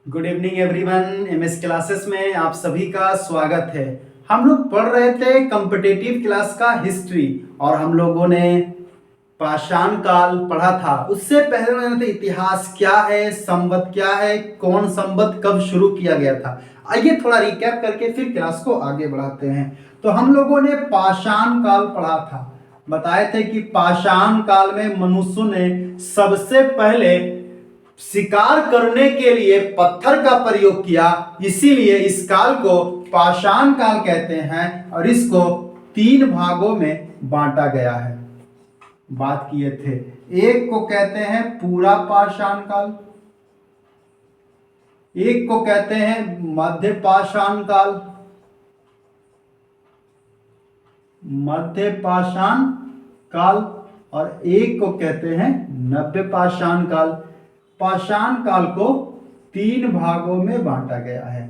Good evening everyone. MS classes में आप सभी का स्वागत है। हम लोग पढ़ रहे थे कॉम्पिटिटिव क्लास का हिस्ट्री और हम लोगों ने पाषाण काल पढ़ा था। उससे पहले मैंने इतिहास क्या है, संवत क्या है, कौन संवत कब शुरू किया गया था। आइए थोड़ा रिकैप करके फिर क्लास को आगे बढ़ाते हैं। तो हम लोगों ने पाषाण काल पढ़ा था। बताए थे कि पाषाण काल में मनुष्यों ने सबसे पहले शिकार करने के लिए पत्थर का प्रयोग किया, इसीलिए इस काल को पाषाण काल कहते हैं और इसको 3 भागों में बांटा गया है। बात किए थे, एक को कहते हैं पूरा पाषाण काल, एक को कहते हैं मध्य पाषाण काल, मध्य पाषाण काल और एक को कहते हैं नव्य पाषाण काल। पाषाण काल को 3 भागों में बांटा गया है,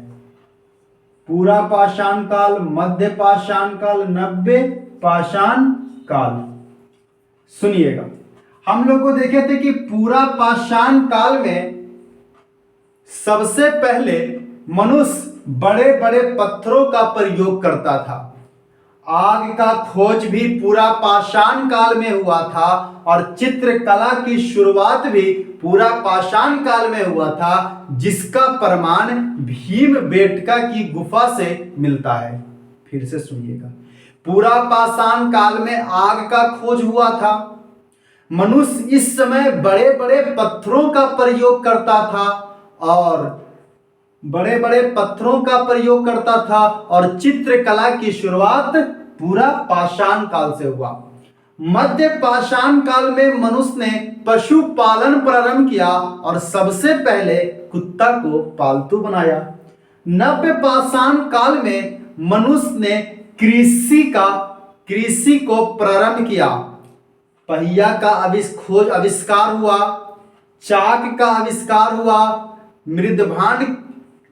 पूरा पाषाण काल, मध्य पाषाण काल, नव्य पाषाण काल। सुनिएगा, हम लोग को देखे थे कि पूरा पाषाण काल में सबसे पहले मनुष्य बड़े बड़े पत्थरों का प्रयोग करता था। आग का खोज भी पूरा पाषाण काल में हुआ था और चित्रकला की शुरुआत भी पूरा पाषाण काल में हुआ था, जिसका प्रमाण भीमबेटका की गुफा से मिलता है। फिर से सुनिएगा, पूरा पाषाण काल में आग का खोज हुआ था। मनुष्य इस समय बड़े बड़े पत्थरों का प्रयोग करता था और बड़े बड़े पत्थरों का प्रयोग करता था और चित्रकला की शुरुआत पूरा पाषाण काल से हुआ। मध्य पाषाण काल में मनुष्य ने पशुपालन प्रारंभ किया और सबसे पहले कुत्ता को पालतू बनाया। नव्य पाषाण काल में मनुष्य ने कृषि को प्रारंभ किया। पहिया का आविष्कार हुआ, चाक का आविष्कार हुआ, मृदभांड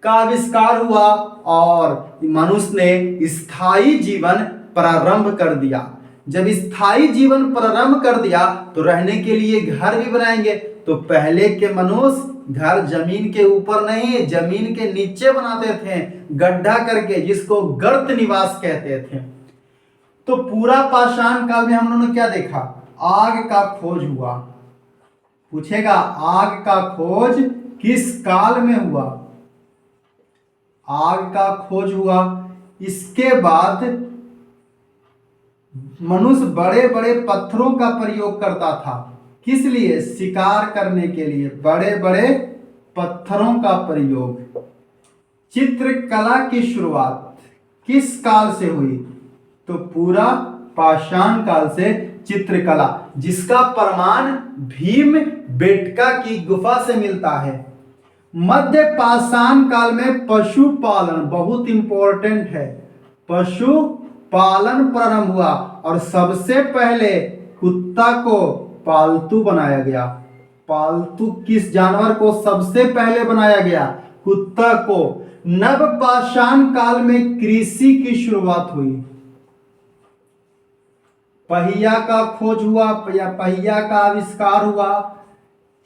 का आविष्कार हुआ और मनुष्य ने स्थायी जीवन प्रारंभ कर दिया। जब स्थायी जीवन प्रारंभ कर दिया तो रहने के लिए घर भी बनाएंगे। तो पहले के मनुष्य घर जमीन के ऊपर नहीं, जमीन के नीचे बनाते थे, गड्ढा करके, जिसको गर्त निवास कहते थे। तो पूरा पाषाण काल में हम लोगों ने क्या देखा? आग का खोज हुआ। पूछेगा, आग का खोज किस काल में हुआ? आग का खोज हुआ। इसके बाद मनुष्य बड़े बड़े पत्थरों का प्रयोग करता था। किस लिए? शिकार करने के लिए बड़े बड़े पत्थरों का प्रयोग। चित्रकला की शुरुआत किस काल से हुई? तो पूरा पाषाण काल से चित्रकला, जिसका प्रमाण भीमबेटका की गुफा से मिलता है। मध्य पाषाण काल में पशुपालन बहुत इंपॉर्टेंट है। पशुपालन प्रारंभ हुआ और सबसे पहले कुत्ता को पालतू बनाया गया। पालतू किस जानवर को सबसे पहले बनाया गया? कुत्ता को। नव पाषाण काल में कृषि की शुरुआत हुई। पहिया का खोज हुआ, पहिया का आविष्कार हुआ,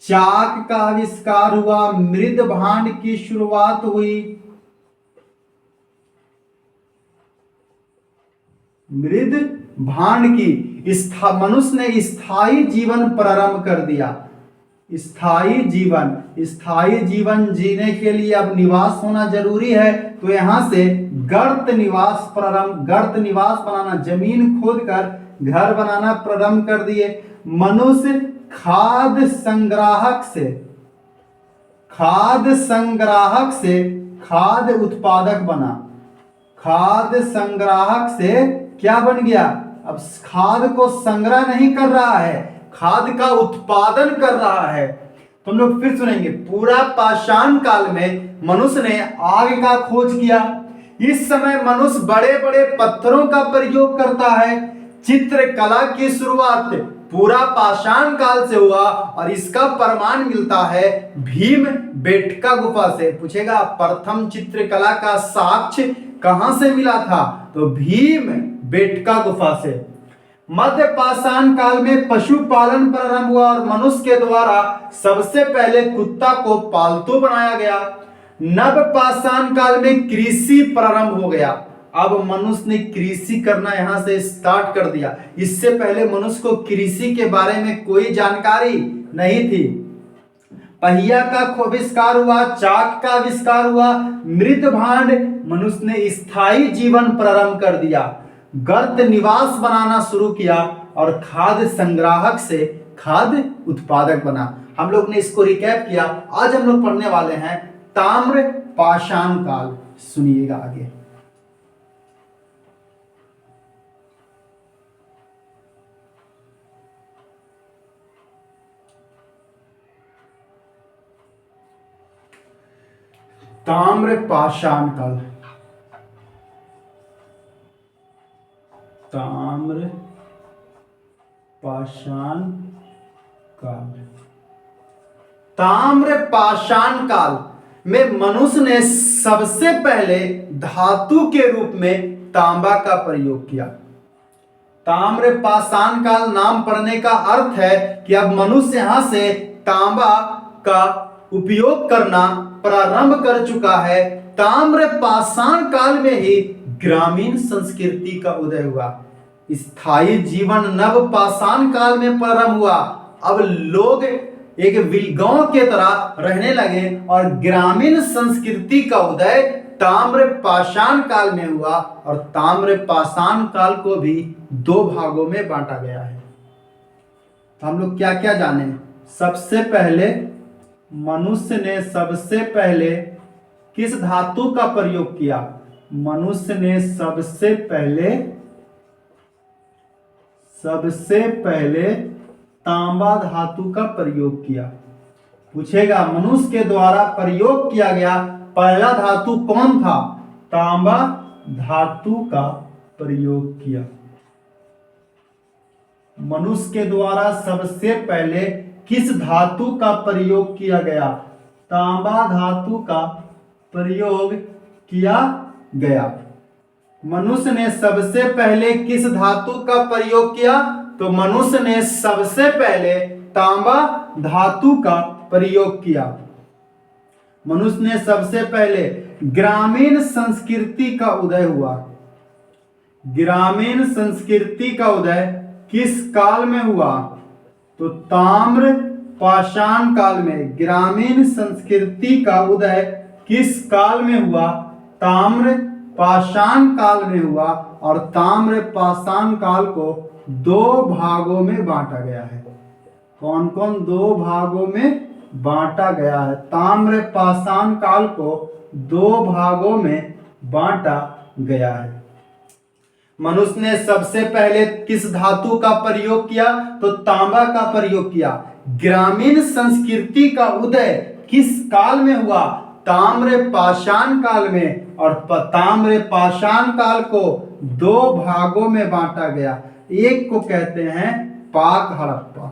चाक का आविष्कार हुआ, मृदभांड की शुरुआत हुई। मृदभांड की मनुष्य ने स्थायी जीवन प्रारंभ कर दिया। स्थायी जीवन जीने के लिए अब निवास होना जरूरी है। तो यहां से गर्त निवास बनाना, जमीन खोदकर घर बनाना प्रारंभ कर दिए। मनुष्य खाद्य संग्राहक से खाद्य उत्पादक बना। खाद्य संग्राहक से क्या बन गया? अब खाद्य को संग्रह नहीं कर रहा है, खाद्य का उत्पादन कर रहा है। तो हम लोग फिर सुनेंगे, पूरा पाषाण काल में मनुष्य ने आग का खोज किया। इस समय मनुष्य बड़े बड़े पत्थरों का प्रयोग करता है। चित्रकला की शुरुआत पूरा पाषाण काल से हुआ और इसका प्रमाण मिलता है भीमबेटका गुफा से। पूछेगा, प्रथम चित्रकला का साक्ष्य कहां से मिला था? तो भीमबेटका गुफा से। मध्य पाषाण काल में पशुपालन प्रारंभ हुआ और मनुष्य के द्वारा सबसे पहले कुत्ता को पालतू बनाया गया। नवपाषाण काल में कृषि प्रारंभ हो गया। अब मनुष्य ने कृषि करना यहां से स्टार्ट कर दिया। इससे पहले मनुष्य को कृषि के बारे में कोई जानकारी नहीं थी। पहिया का आविष्कार हुआ, चाक का आविष्कार हुआ, मृत भांड, मनुष्य ने स्थायी जीवन प्रारंभ कर दिया, गर्त निवास बनाना शुरू किया और खाद्य संग्राहक से खाद्य उत्पादक बना। हम लोग ने इसको रिकैप किया। आज हम लोग पढ़ने वाले हैं ताम्र पाषाण काल। सुनिएगा आगे। ताम्र पाषाण काल, ताम्र पाषाण काल। ताम्र पाषाण काल में मनुष्य ने सबसे पहले धातु के रूप में तांबा का प्रयोग किया। ताम्र पाषाण काल नाम पड़ने का अर्थ है कि अब मनुष्य यहां से तांबा का उपयोग करना प्रारंभ कर चुका है। ताम्र पाषाण काल में ही ग्रामीण संस्कृति का उदय हुआ। स्थायी जीवन नव पाषाण काल में प्रारंभ हुआ। अब लोग एक गांव के तरह रहने लगे और ग्रामीण संस्कृति का उदय ताम्र पाषाण काल में हुआ। और ताम्र पाषाण काल को भी दो भागों में बांटा गया है। तो हम लोग क्या क्या जाने? सबसे पहले मनुष्य ने सबसे पहले किस धातु का प्रयोग किया? मनुष्य ने सबसे पहले तांबा धातु का प्रयोग किया। पूछेगा मनुष्य के द्वारा प्रयोग किया गया पहला धातु कौन था? तांबा धातु का प्रयोग किया। मनुष्य के द्वारा सबसे पहले किस धातु का प्रयोग किया गया? तांबा धातु का प्रयोग किया गया। मनुष्य ने सबसे पहले किस धातु का प्रयोग किया? तो मनुष्य ने सबसे पहले तांबा धातु का प्रयोग किया। मनुष्य ने सबसे पहले ग्रामीण संस्कृति का उदय हुआ। ग्रामीण संस्कृति का उदय किस काल में हुआ? तो ताम्र पाषाण काल में। ग्रामीण संस्कृति का उदय किस काल में हुआ? ताम्र पाषाण काल में हुआ। और ताम्र पाषाण काल को दो भागों में बांटा गया है। कौन कौन दो भागों में बांटा गया है? ताम्र पाषाण काल को दो भागों में बांटा गया है। मनुष्य ने सबसे पहले किस धातु का प्रयोग किया? तो तांबा का प्रयोग किया। ग्रामीण संस्कृति का उदय किस काल में हुआ? ताम्र पाषाण काल में। और ताम्र पाषाण काल को दो भागों में बांटा गया। एक को कहते हैं पाक हड़प्पा।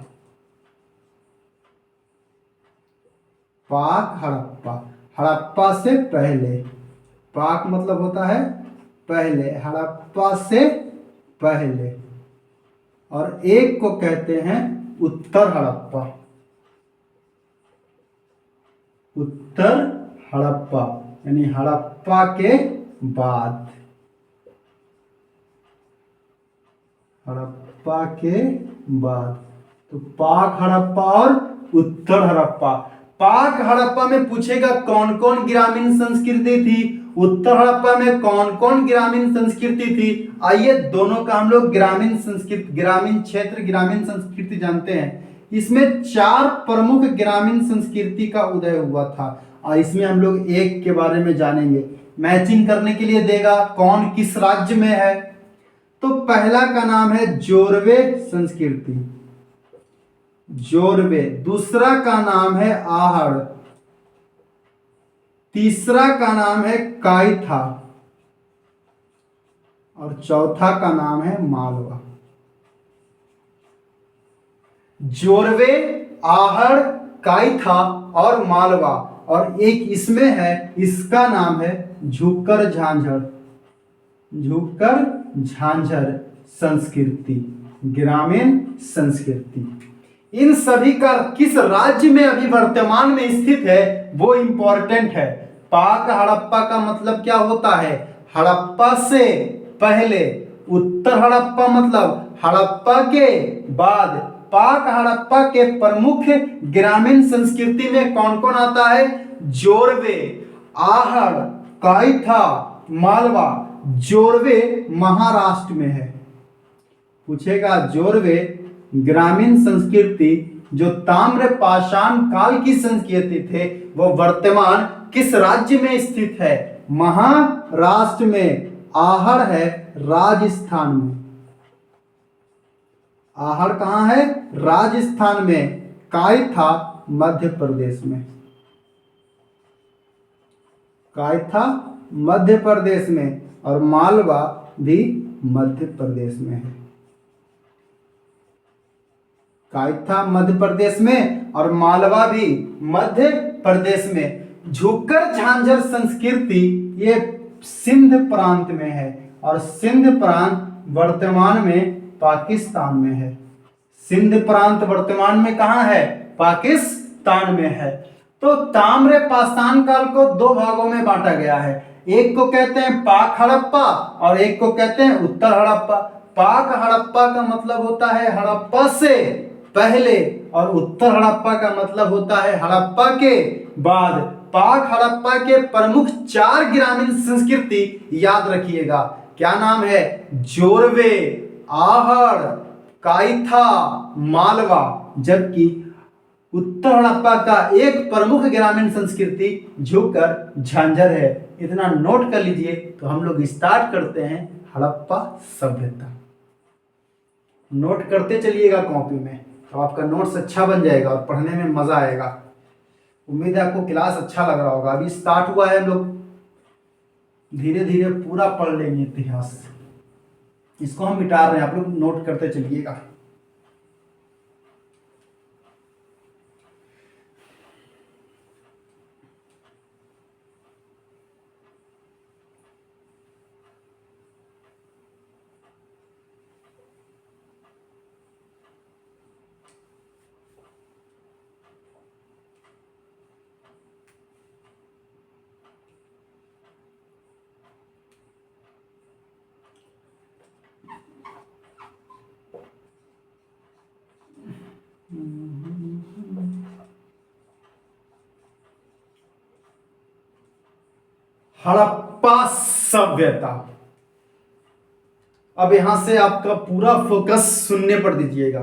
पाक हड़प्पा, हड़प्पा से पहले। पाक मतलब होता है पहले, हड़प्पा से पहले। और एक को कहते हैं उत्तर हड़प्पा। उत्तर हड़प्पा यानी हड़प्पा के बाद। हड़प्पा के बाद। तो पाक हड़प्पा और उत्तर हड़प्पा। पाक हड़प्पा में पूछेगा कौन कौन ग्रामीण संस्कृति थी, उत्तर हड़प्पा में कौन कौन ग्रामीण संस्कृति थी। आइए दोनों का हम लोग ग्रामीण संस्कृति, ग्रामीण क्षेत्र, ग्रामीण संस्कृति जानते हैं। इसमें चार प्रमुख ग्रामीण संस्कृति का उदय हुआ था और इसमें हम लोग एक के बारे में जानेंगे। मैचिंग करने के लिए देगा कौन किस राज्य में है। तो पहला का नाम है जोरवे संस्कृति, जोरवे। दूसरा का नाम है आहड़। तीसरा का नाम है काइथा। और चौथा का नाम है मालवा। जोरवे, आहड़, काइथा और मालवा। और एक इसमें है, इसका नाम है झुक्कर झांझर। झुक्कर झांझर संस्कृति, ग्रामीण संस्कृति। इन सभी का किस राज्य में अभी वर्तमान में स्थित है वो इंपॉर्टेंट है। पाक हड़प्पा का मतलब क्या होता है? हड़प्पा से पहले। उत्तर हड़प्पा मतलब हड़प्पा के बाद। पाक हड़प्पा के प्रमुख ग्रामीण संस्कृति में कौन कौन आता है? जोरवे, आहड़, काइथा, मालवा। जोरवे महाराष्ट्र में है। पूछेगा जोरवे ग्रामीण संस्कृति जो ताम्रपाषाण काल की संस्कृति थे वो वर्तमान किस राज्य में स्थित है? महाराष्ट्र में। आहड़ है राजस्थान में। आहड़ कहां है? राजस्थान में। काइथा मध्य प्रदेश में। काइथा मध्य प्रदेश में और मालवा भी मध्य प्रदेश में है। काइथा मध्य प्रदेश में और मालवा भी मध्य प्रदेश में। झुक्कर झांझर संस्कृति ये सिंध प्रांत में है और सिंध प्रांत वर्तमान में पाकिस्तान में है। सिंध प्रांत वर्तमान में कहां है? पाकिस्तान में है। तो ताम्रपाषाण काल को दो भागों में बांटा गया है। एक को कहते हैं पाक हड़प्पा और एक को कहते हैं उत्तर हड़प्पा। पाक हड़प्पा का मतलब होता है हड़प्पा से पहले और उत्तर हड़प्पा का मतलब होता है हड़प्पा के बाद। पाक हड़प्पा के प्रमुख 4 ग्रामीण संस्कृति याद रखिएगा। क्या नाम है? जोरवे, आहड़, काइथा, मालवा। जबकि उत्तर हड़प्पा का एक प्रमुख ग्रामीण संस्कृति झुक्कर झांझर है। इतना नोट कर लीजिए। तो हम लोग स्टार्ट करते हैं हड़प्पा सभ्यता। नोट करते चलिएगा कॉपी में, तो आपका नोट्स अच्छा बन जाएगा और पढ़ने में मजा आएगा। उम्मीद है आपको क्लास अच्छा लग रहा होगा। अभी स्टार्ट हुआ है, हम लोग धीरे धीरे पूरा पढ़ लेंगे इतिहास। इसको हम मिटा रहे हैं, आप लोग नोट करते चलिएगा। हड़प्पा सभ्यता। अब यहां से आपका पूरा फोकस सुनने पर दीजिएगा।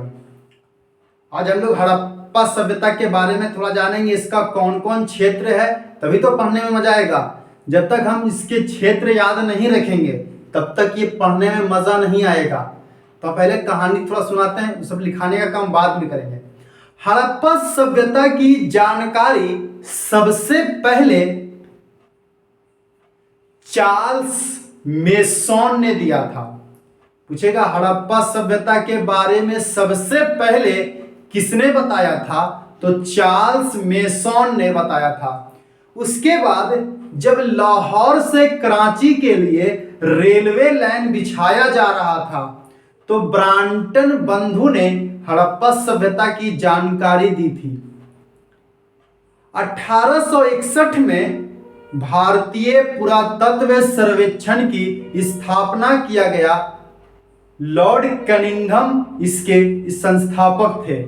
आज हम लोग हड़प्पा सभ्यता के बारे में थोड़ा जानेंगे। इसका कौन कौन क्षेत्र है, तभी तो पढ़ने में मजा आएगा। जब तक हम इसके क्षेत्र याद नहीं रखेंगे तब तक ये पढ़ने में मजा नहीं आएगा। तो पहले कहानी थोड़ा सुनाते हैं, सब लिखाने का काम बाद में करेंगे। हड़प्पा सभ्यता की जानकारी सबसे पहले चार्ल्स मेसॉन ने दिया था। पूछेगा हड़प्पा सभ्यता के बारे में सबसे पहले किसने बताया था? तो चार्ल्स मेसॉन ने बताया था। उसके बाद जब लाहौर से कराची के लिए रेलवे लाइन बिछाया जा रहा था तो ब्रांटन बंधु ने हड़प्पा सभ्यता की जानकारी दी थी। 1861 में भारतीय पुरातत्व सर्वेक्षण की स्थापना किया गया। लॉर्ड कनिंघम इसके संस्थापक थे।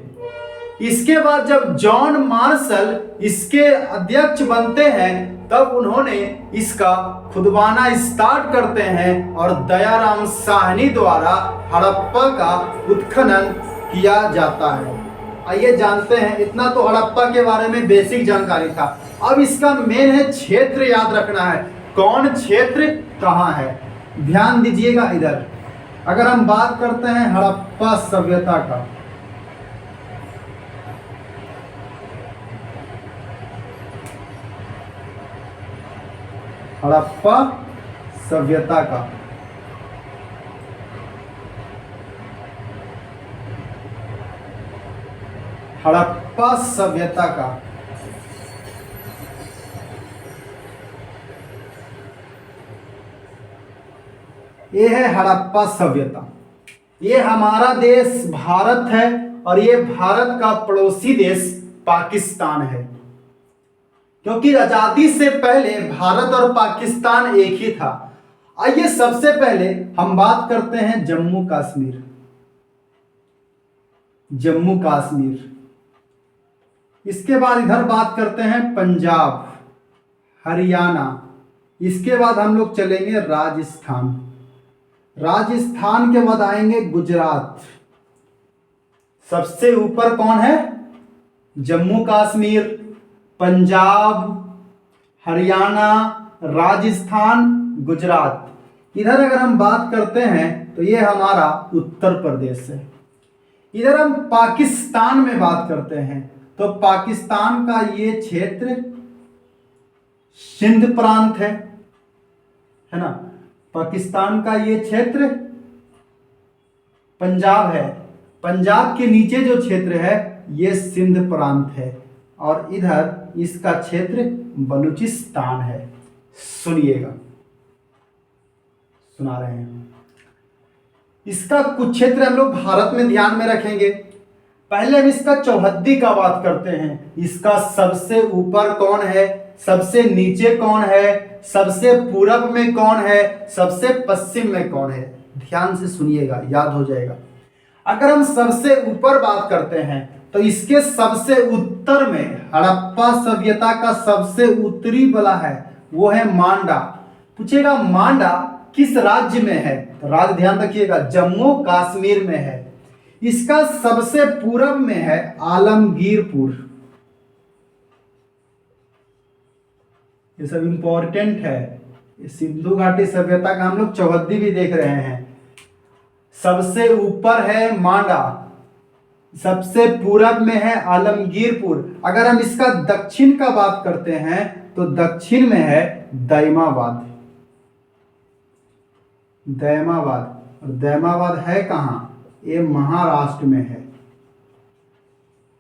इसके बाद जब जॉन मार्शल इसके अध्यक्ष बनते हैं तब उन्होंने इसका खुदवाना स्टार्ट करते हैं और दयाराम साहनी द्वारा हड़प्पा का उत्खनन किया जाता है। आइए जानते हैं। इतना तो हड़प्पा के बारे में बेसिक जानकारी था। अब इसका मेन है क्षेत्र याद रखना है। कौन क्षेत्र कहाँ है, ध्यान दीजिएगा इधर। अगर हम बात करते हैं हड़प्पा सभ्यता का, हड़प्पा सभ्यता का हड़प्पा सभ्यता का ये है हड़प्पा सभ्यता। ये हमारा देश भारत है और ये भारत का पड़ोसी देश पाकिस्तान है। क्योंकि आजादी से पहले भारत और पाकिस्तान एक ही था। आइए सबसे पहले हम बात करते हैं जम्मू कश्मीर। जम्मू कश्मीर, इसके बाद इधर बात करते हैं पंजाब, हरियाणा, इसके बाद हम लोग चलेंगे राजस्थान, राजस्थान के बाद आएंगे गुजरात। सबसे ऊपर कौन है? जम्मू कश्मीर, पंजाब, हरियाणा, राजस्थान, गुजरात। इधर अगर हम बात करते हैं तो ये हमारा उत्तर प्रदेश है। इधर हम पाकिस्तान में बात करते हैं तो पाकिस्तान का ये क्षेत्र सिंध प्रांत है ना। पाकिस्तान का ये क्षेत्र पंजाब है, पंजाब के नीचे जो क्षेत्र है ये सिंध प्रांत है, और इधर इसका क्षेत्र बलूचिस्तान है। सुनिएगा, सुना रहे हैं। इसका कुछ क्षेत्र हम लोग भारत में ध्यान में रखेंगे। पहले हम इसका चौहद्दी का बात करते हैं। इसका सबसे ऊपर कौन है, सबसे नीचे कौन है, सबसे पूरब में कौन है, सबसे पश्चिम में कौन है? ध्यान से सुनिएगा, याद हो जाएगा। अगर हम सबसे ऊपर बात करते हैं तो इसके सबसे उत्तर में हड़प्पा सभ्यता का सबसे उत्तरी वाला है, वो है मांडा। पूछेगा मांडा किस राज्य में है? तो राज्य ध्यान रखिएगा, जम्मू कश्मीर में है। इसका सबसे पूरब में है आलमगीरपुर। ये सब इंपॉर्टेंट है। सिंधु घाटी सभ्यता का हम लोग चौहद्दी भी देख रहे हैं। सबसे ऊपर है मांडा, सबसे पूरब में है आलमगीरपुर। अगर हम इसका दक्षिण का बात करते हैं तो दक्षिण में है दैमाबाद। दैमाबाद, और दैमाबाद है कहाँ? ये महाराष्ट्र में है,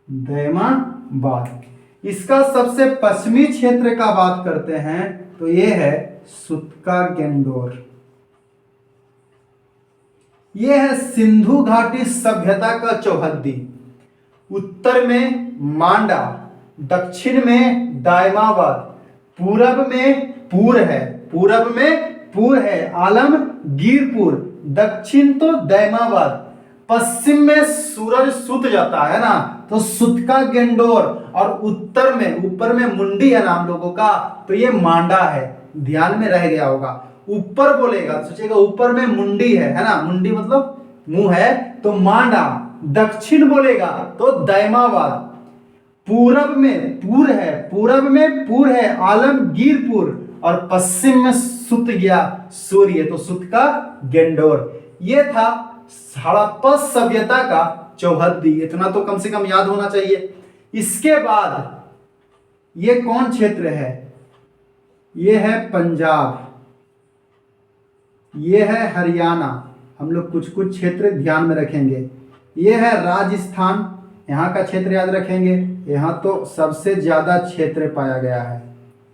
दैमाबाद। इसका सबसे पश्चिमी क्षेत्र का बात करते हैं तो ये है सुतका गेंडोर। ये है सिंधु घाटी सभ्यता का चौहद्दी। उत्तर में मांडा, दक्षिण में दायमाबाद, पूरब में पूर है, पूरब में पूर है आलमगीरपुर, दक्षिण तो दैमाबाद, पश्चिम में सूरज सुत जाता है ना तो सुतका गेंडोर, और उत्तर में ऊपर में मुंडी है ना हम लोगों का, तो ये मांडा है। ध्यान में रह गया होगा। ऊपर बोलेगा सोचेगा ऊपर में मुंडी है ना, मुंडी मतलब मुंह है तो मांडा। दक्षिण बोलेगा तो दैमाबाद, पूरब में पूर है, पूरब में पूर है आलमगीरपुर, और पश्चिम में सुत गया सूर्य तो सुत का गेंडोर। ये था हड़प्पा सभ्यता का चौहद्दी। इतना तो कम से कम याद होना चाहिए। इसके बाद ये कौन क्षेत्र है? ये है पंजाब, ये है हरियाणा। हम लोग कुछ कुछ क्षेत्र ध्यान में रखेंगे। ये है राजस्थान, यहाँ का क्षेत्र याद रखेंगे। यहाँ तो सबसे ज्यादा क्षेत्र पाया गया है,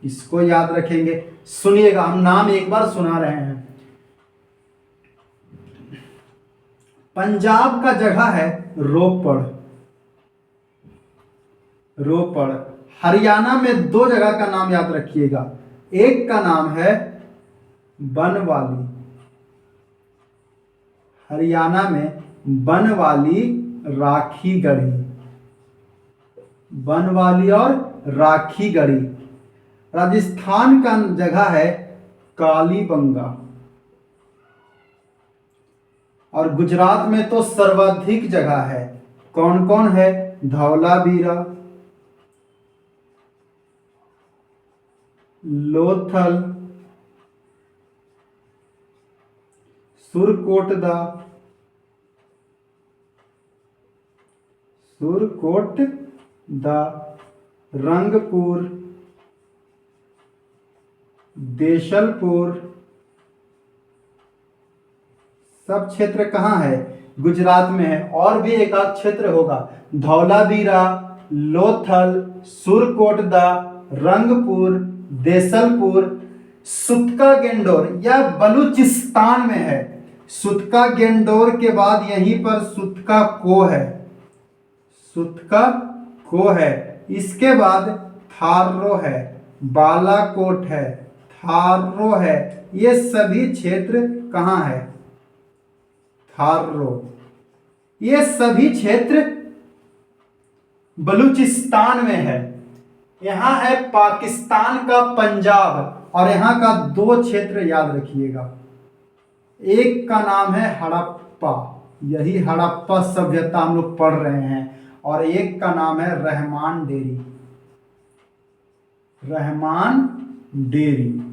इसको याद रखेंगे। सुनिएगा, हम नाम एक बार सुना रहे हैं। पंजाब का जगह है रोपड़, रोपड़। हरियाणा में दो जगह का नाम याद रखिएगा। एक का नाम है बनवाली, हरियाणा में बनवाली राखीगढ़ी, बनवाली और राखीगढ़ी। राजस्थान का जगह है कालीबंगा, और गुजरात में तो सर्वाधिक जगह है। कौन कौन है? धौलावीरा, लोथल, सुरकोटदा, सुरकोटदा, रंगपुर, देशलपुर। सब क्षेत्र कहाँ है? गुजरात में है। और भी एक आध क्षेत्र होगा, धौलावीरा, लोथल, सुरकोटदा, रंगपुर, देशलपुर, सुतका गेंडोर, यह बलूचिस्तान में है। सुतका गेंडोर के बाद यहीं पर सुतका को है, सुतका को है। इसके बाद थार्रो है, बालाकोट है, थारो है, ये सभी क्षेत्र कहाँ है? थारो, ये सभी क्षेत्र बलूचिस्तान में है। यहाँ है पाकिस्तान का पंजाब, और यहाँ का दो क्षेत्र याद रखिएगा। एक का नाम है हड़प्पा, यही हड़प्पा सभ्यता हम लोग पढ़ रहे हैं, और एक का नाम है रहमान डेरी। रहमान डेरी।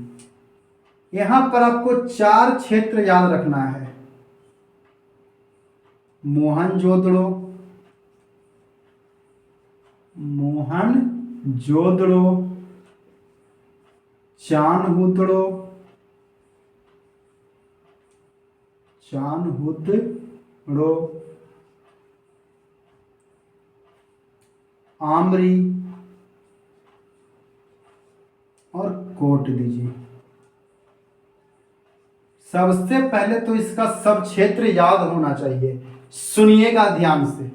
यहां पर आपको 4 क्षेत्र याद रखना है। मोहनजोदड़ो, चानहुदड़ो, आमरी और कोट दीजिए। सबसे पहले तो इसका सब क्षेत्र याद होना चाहिए, सुनिएगा ध्यान से।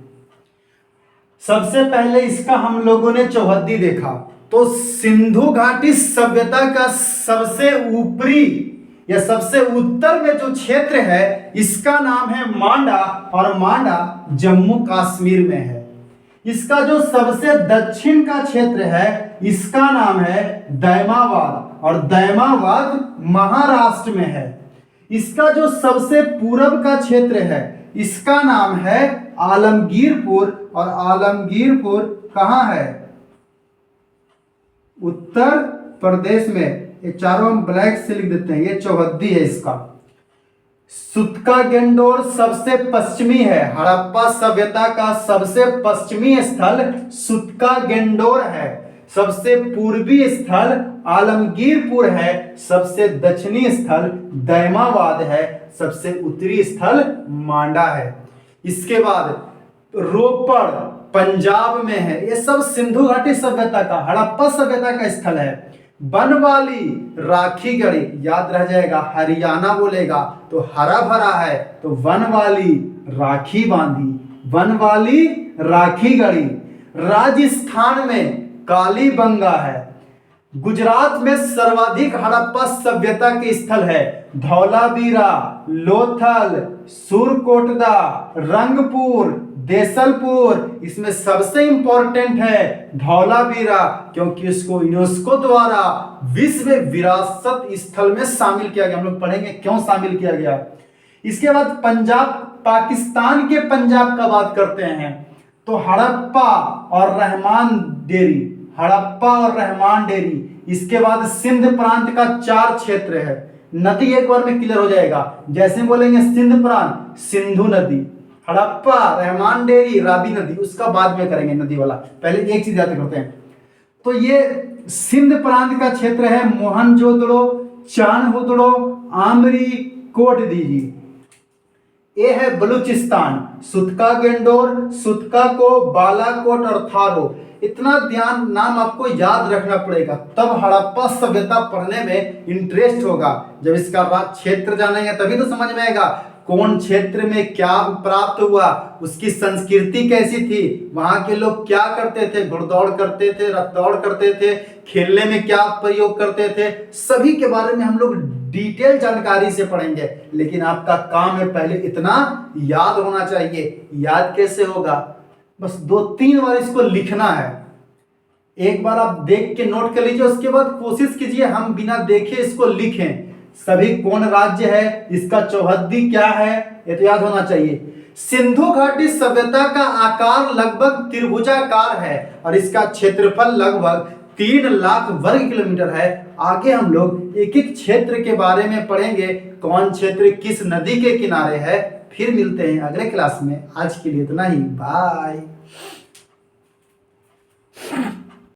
सबसे पहले इसका हम लोगों ने चौहद्दी देखा, तो सिंधु घाटी सभ्यता का सबसे ऊपरी या सबसे उत्तर में जो क्षेत्र है इसका नाम है मांडा, और मांडा जम्मू कश्मीर में है। इसका जो सबसे दक्षिण का क्षेत्र है इसका नाम है दैमाबाद, और दैमाबाद महाराष्ट्र में है। इसका जो सबसे पूरब का क्षेत्र है इसका नाम है आलमगीरपुर, और आलमगीरपुर कहाँ है? उत्तर प्रदेश में। ये चारों हम ब्लैक से लिख देते हैं, ये चौहद्दी है इसका। सुतका गेंडोर सबसे पश्चिमी है, हड़प्पा सभ्यता का सबसे पश्चिमी स्थल सुतका गेंडोर है। सबसे पूर्वी स्थल आलमगीरपुर है, सबसे दक्षिणी स्थल दैमाबाद है, सबसे उत्तरी स्थल मांडा है। इसके बाद रोपड़ पंजाब में है। ये सब सिंधु घाटी सभ्यता का, हड़प्पा सभ्यता का स्थल है। बनवाली राखीगढ़ी, याद रह जाएगा, हरियाणा बोलेगा तो हरा भरा है, तो वनवाली राखी बांधी, वनवाली राखीगढ़ी। राजस्थान में कालीबंगा है। गुजरात में सर्वाधिक हड़प्पा सभ्यता के स्थल है धौलावीरा, लोथल, सुरकोटदा, रंगपुर, देसलपुर। इसमें सबसे इंपॉर्टेंट है धौलावीरा, क्योंकि इसको यूनेस्को द्वारा विश्व विरासत स्थल में शामिल किया गया। हम लोग पढ़ेंगे क्यों शामिल किया गया। इसके बाद पंजाब, पाकिस्तान के पंजाब का बात करते हैं तो हड़प्पा और रहमान डेरी, हड़प्पा और रहमान डेरी। इसके बाद सिंध प्रांत का 4 क्षेत्र है। नदी एक बार में क्लियर हो जाएगा, जैसे बोलेंगे सिंध प्रांत, सिंधु नदी, हड़प्पा, रहमान डेरी, रावी नदी, उसका बाद में करेंगे नदी वाला। पहले एक चीज याद करते हैं। तो ये सिंध प्रांत का क्षेत्र है मोहनजोदड़ो, चानहुदड़ो, आमरी, कोट दीजिए। ये है बलूचिस्तान, सुतका गेंडोर, सुतका को, बालाकोट और थारो। इतना ध्यान नाम आपको याद रखना पड़ेगा, तब हड़प्पा सभ्यता पढ़ने में इंटरेस्ट होगा। जब इसका क्षेत्र जानेंगे तभी तो समझ में आएगा कौन क्षेत्र में क्या प्राप्त हुआ, उसकी संस्कृति कैसी थी, वहां के लोग क्या करते थे, घुड़दौड़ करते थे, रथदौड़ करते थे, खेलने में क्या प्रयोग करते थे, सभी के बारे में हम लोग डिटेल जानकारी से पढ़ेंगे। लेकिन आपका काम है पहले इतना याद होना चाहिए। याद कैसे होगा? बस 2-3 बार इसको लिखना है। एक बार आप देख के नोट कर लीजिए, उसके बाद कोशिश कीजिए हम बिना देखे इसको लिखें। सभी कौन राज्य है, इसका चौहद्दी क्या है, ये तो याद होना चाहिए। सिंधु घाटी सभ्यता का आकार लगभग त्रिभुजाकार है और इसका क्षेत्रफल लगभग 3 लाख वर्ग किलोमीटर है। आगे हम लोग एक एक क्षेत्र के बारे में पढ़ेंगे, कौन क्षेत्र किस नदी के किनारे है। फिर मिलते हैं अगले क्लास में। आज के लिए इतना ही, बाय।